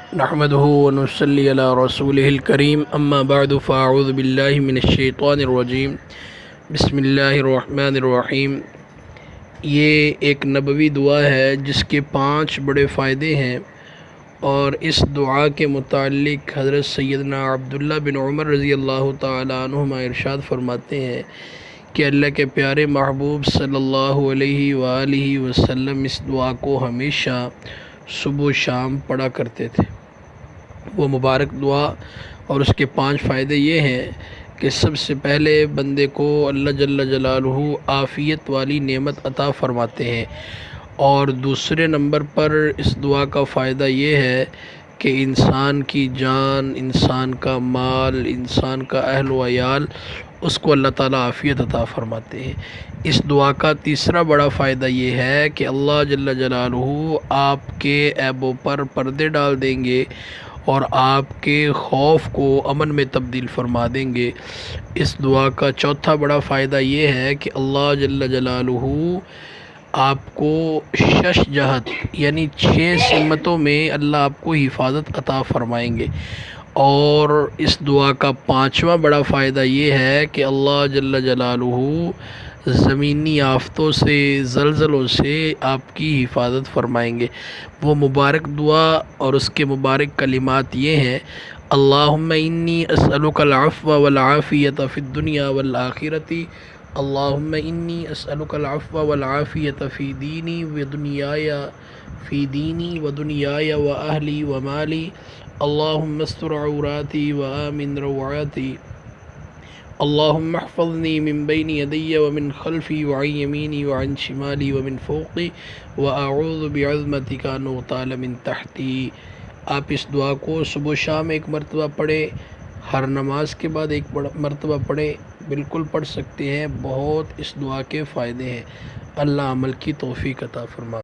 نحمده ونصلي على رسوله الكريم اما بعد فاعوذ بالله من الشیطان الرجیم بسم اللہ الرحمن الرحیم۔ یہ ایک نبوی دعا ہے جس کے 5 بڑے فائدے ہیں، اور اس دعا کے متعلق حضرت سیدنا عبداللہ بن عمر رضی اللہ تعالیٰ عنہما ارشاد فرماتے ہیں کہ اللہ کے پیارے محبوب صلی اللہ علیہ وآلہ وسلم اس دعا کو ہمیشہ صبح و شام پڑھا کرتے تھے۔ وہ مبارک دعا اور اس کے 5 فائدے یہ ہیں کہ سب سے پہلے بندے کو اللہ جل جلالہ عافیت والی نعمت عطا فرماتے ہیں، اور دوسرے نمبر پر اس دعا کا فائدہ یہ ہے کہ انسان کی جان، انسان کا مال، انسان کا اہل و عیال، اس کو اللہ تعالیٰ عافیت عطا فرماتے ہیں۔ اس دعا کا تیسرا بڑا فائدہ یہ ہے کہ اللہ جل جلالہ آپ کے عیبوں پر پردے ڈال دیں گے اور آپ کے خوف کو امن میں تبدیل فرما دیں گے۔ اس دعا کا چوتھا بڑا فائدہ یہ ہے کہ اللہ جل جلالہ آپ کو 6 جہت یعنی 6 سمتوں میں اللہ آپ کو حفاظت عطا فرمائیں گے۔ اور اس دعا کا 5واں بڑا فائدہ یہ ہے کہ اللہ جل جلالہ زمینی آفتوں سے، زلزلوں سے آپ کی حفاظت فرمائیں گے۔ وہ مبارک دعا اور اس کے مبارک کلمات یہ ہیں: اللہم انی اسألک العفو والعافیت فی الدنیا والآخرۃ، اللہم انی اسألک العفو والعافیت فی دینی ودنیای واہلی ومالی، اللہم استر عوراتی وآمن روعاتی، اللہم احفظنی من بین یدی ومن خلفی وعن یمینی وعن شمالی ومن فوقی واعوذ بعظمتک ان اغتال من تحتی۔ آپ اس دعا کو صبح و شام ایک مرتبہ پڑھیں، ہر نماز کے بعد ایک مرتبہ پڑھیں، بالکل پڑھ سکتے ہیں۔ بہت اس دعا کے فائدے ہیں۔ اللہ عمل کی توفیق عطا فرمائے۔